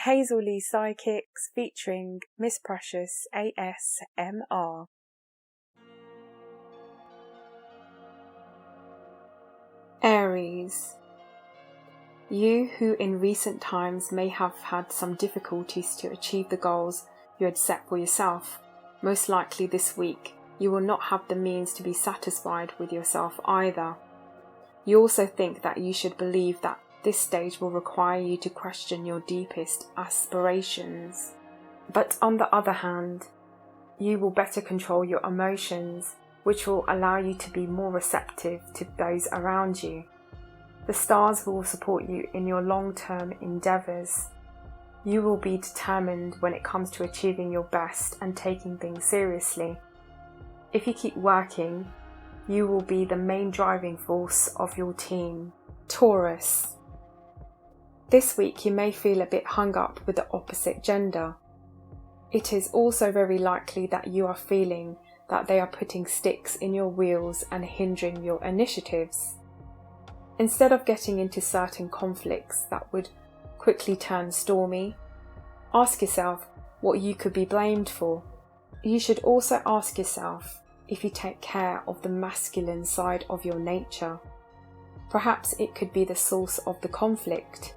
Hazel Psychics featuring Miss Precious ASMR. Aries. You who in recent times may have had some difficulties to achieve the goals you had set for yourself, most likely this week you will not have the means to be satisfied with yourself either. You also think that you should believe that this stage will require you to question your deepest aspirations. But on the other hand, you will better control your emotions, which will allow you to be more receptive to those around you. The stars will support you in your long-term endeavours. You will be determined when it comes to achieving your best and taking things seriously. If you keep working, you will be the main driving force of your team. Taurus. This week you may feel a bit hung up with the opposite gender. It is also very likely that you are feeling that they are putting sticks in your wheels and hindering your initiatives. Instead of getting into certain conflicts that would quickly turn stormy, ask yourself what you could be blamed for. You should also ask yourself if you take care of the masculine side of your nature. Perhaps it could be the source of the conflict.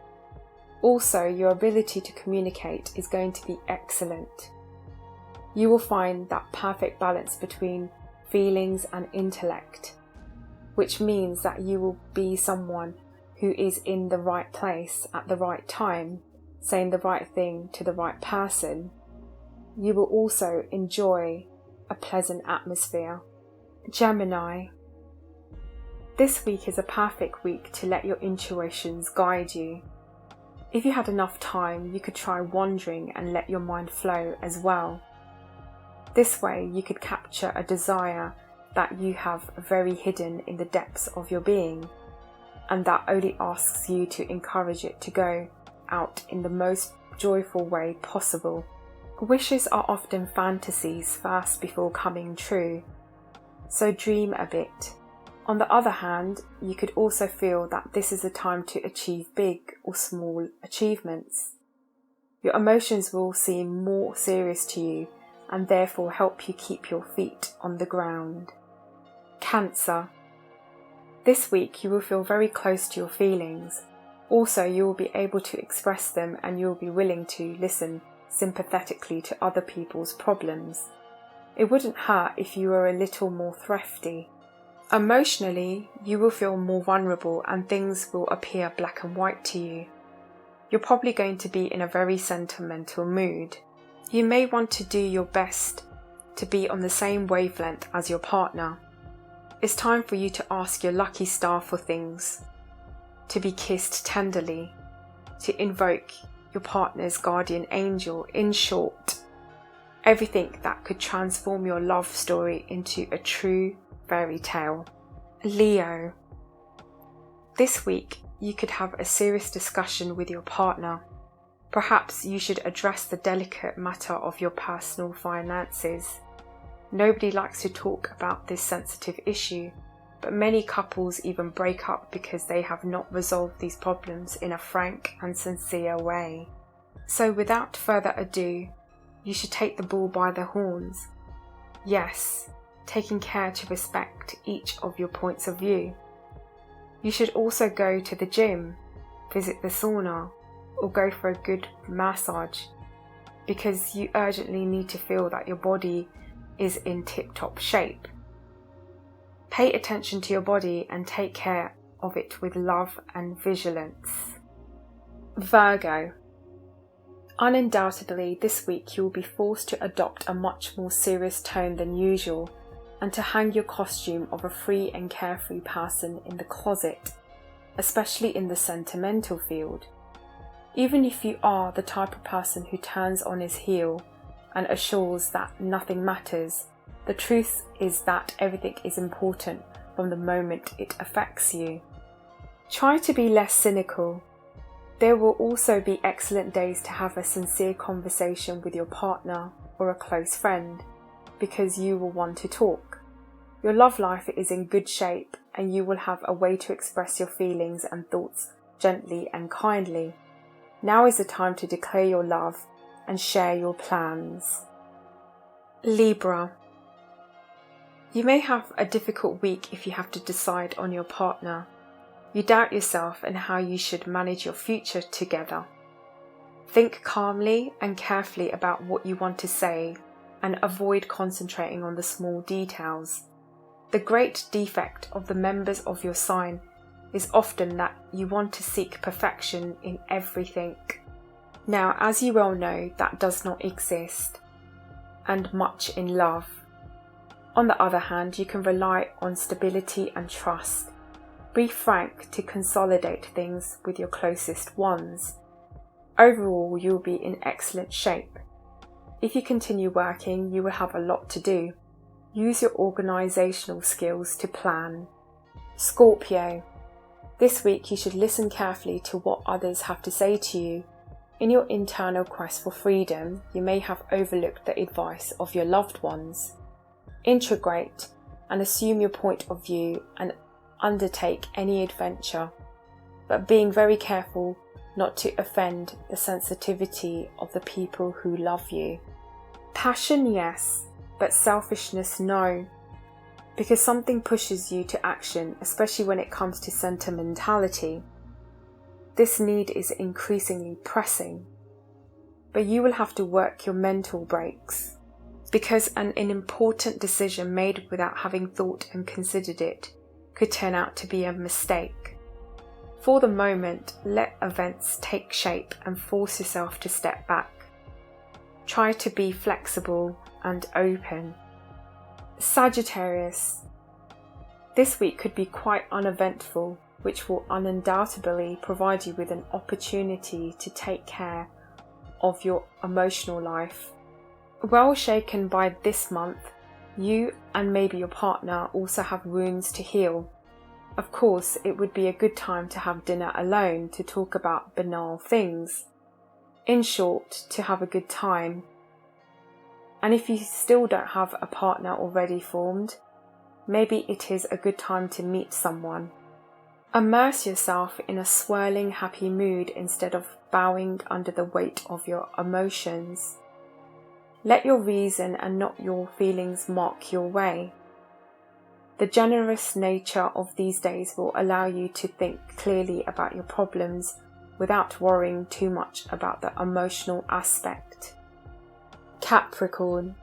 Also, your ability to communicate is going to be excellent. You will find that perfect balance between feelings and intellect, which means that you will be someone who is in the right place at the right time, saying the right thing to the right person. You will also enjoy a pleasant atmosphere. Gemini. This week is a perfect week to let your intuitions guide you. If you had enough time, you could try wandering and let your mind flow as well. This way you could capture a desire that you have very hidden in the depths of your being, and that only asks you to encourage it to go out in the most joyful way possible. Wishes are often fantasies first before coming true, so dream a bit. On the other hand, you could also feel that this is a time to achieve big or small achievements. Your emotions will seem more serious to you and therefore help you keep your feet on the ground. Cancer. This week you will feel very close to your feelings. Also, you will be able to express them and you will be willing to listen sympathetically to other people's problems. It wouldn't hurt if you were a little more thrifty. Emotionally, you will feel more vulnerable and things will appear black and white to you. You're probably going to be in a very sentimental mood. You may want to do your best to be on the same wavelength as your partner. It's time for you to ask your lucky star for things, to be kissed tenderly, to invoke your partner's guardian angel. In short, everything that could transform your love story into a true fairy tale. Leo. This week you could have a serious discussion with your partner. Perhaps you should address the delicate matter of your personal finances. Nobody likes to talk about this sensitive issue, but many couples even break up because they have not resolved these problems in a frank and sincere way. So without further ado, you should take the bull by the horns. Yes, taking care to respect each of your points of view. You should also go to the gym, visit the sauna, or go for a good massage, because you urgently need to feel that your body is in tip-top shape. Pay attention to your body and take care of it with love and vigilance. Virgo. Undoubtedly, this week you will be forced to adopt a much more serious tone than usual and to hang your costume of a free and carefree person in the closet, especially in the sentimental field. Even if you are the type of person who turns on his heel and assures that nothing matters, the truth is that everything is important from the moment it affects you. Try to be less cynical. There will also be excellent days to have a sincere conversation with your partner or a close friend, because you will want to talk. Your love life is in good shape and you will have a way to express your feelings and thoughts gently and kindly. Now is the time to declare your love and share your plans. Libra. You may have a difficult week if you have to decide on your partner. You doubt yourself and how you should manage your future together. Think calmly and carefully about what you want to say and avoid concentrating on the small details. The great defect of the members of your sign is often that you want to seek perfection in everything. Now, as you well know, that does not exist, and much in love. On the other hand, you can rely on stability and trust. Be frank to consolidate things with your closest ones. Overall, you will be in excellent shape. If you continue working, you will have a lot to do. Use your organisational skills to plan. Scorpio. This week you should listen carefully to what others have to say to you. In your internal quest for freedom, you may have overlooked the advice of your loved ones. Integrate and assume your point of view and undertake any adventure, but being very careful not to offend the sensitivity of the people who love you. Passion, yes, but selfishness, no, because something pushes you to action, especially when it comes to sentimentality. This need is increasingly pressing, but you will have to work your mental breaks, because an important decision made without having thought and considered it could turn out to be a mistake. For the moment, let events take shape and force yourself to step back. Try to be flexible and open. Sagittarius. This week could be quite uneventful, which will undoubtedly provide you with an opportunity to take care of your emotional life. Well shaken by this month, you and maybe your partner also have wounds to heal. Of course, it would be a good time to have dinner alone to talk about banal things. In short, to have a good time. And if you still don't have a partner already formed, maybe it is a good time to meet someone. Immerse yourself in a swirling happy mood instead of bowing under the weight of your emotions. Let your reason and not your feelings mark your way. The generous nature of these days will allow you to think clearly about your problems without worrying too much about the emotional aspect. Capricorn.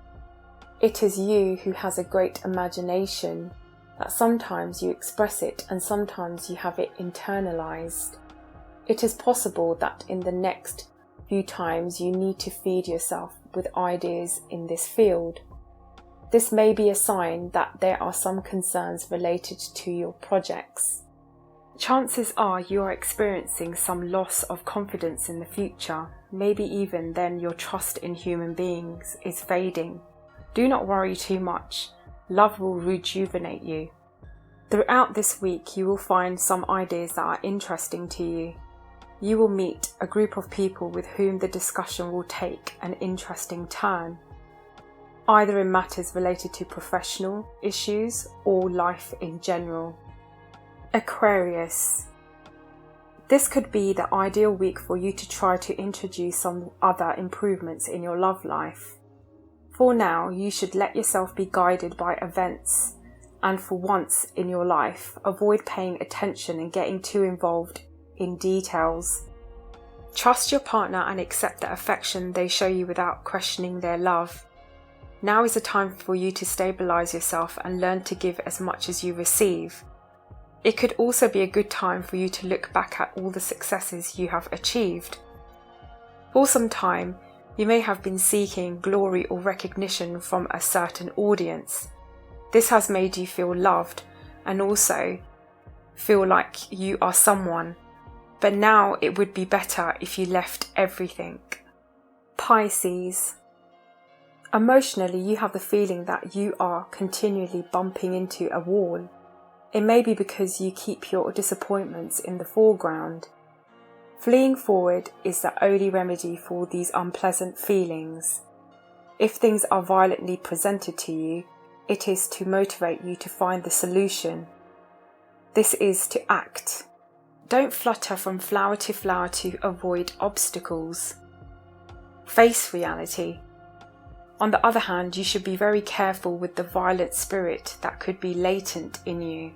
It is you who has a great imagination, that sometimes you express it and sometimes you have it internalized. It is possible that in the next few times you need to feed yourself with ideas in this field. This may be a sign that there are some concerns related to your projects. Chances are you are experiencing some loss of confidence in the future. Maybe even then your trust in human beings is fading. Do not worry too much. Love will rejuvenate you. Throughout this week you will find some ideas that are interesting to you. You will meet a group of people with whom the discussion will take an interesting turn, either in matters related to professional issues or life in general. Aquarius. This could be the ideal week for you to try to introduce some other improvements in your love life. For now, you should let yourself be guided by events, and for once in your life, avoid paying attention and getting too involved in details. Trust your partner and accept the affection they show you without questioning their love. Now is the time for you to stabilize yourself and learn to give as much as you receive. It could also be a good time for you to look back at all the successes you have achieved. For some time, you may have been seeking glory or recognition from a certain audience. This has made you feel loved and also feel like you are someone. But now it would be better if you left everything. Pisces. Emotionally, you have the feeling that you are continually bumping into a wall. It may be because you keep your disappointments in the foreground. Fleeing forward is the only remedy for these unpleasant feelings. If things are violently presented to you, it is to motivate you to find the solution. This is to act. Don't flutter from flower to avoid obstacles. Face reality. On the other hand, you should be very careful with the violet spirit that could be latent in you.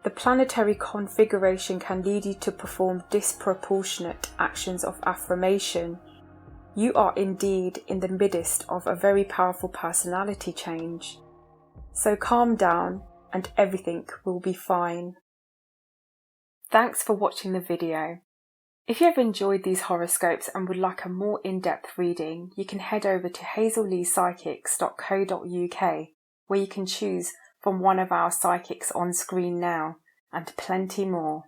The planetary configuration can lead you to perform disproportionate actions of affirmation. You are indeed in the midst of a very powerful personality change. So calm down and everything will be fine. Thanks for watching the video. If you have enjoyed these horoscopes and would like a more in-depth reading, you can head over to hazelleepsychics.co.uk, where you can choose from one of our psychics on screen now, and plenty more.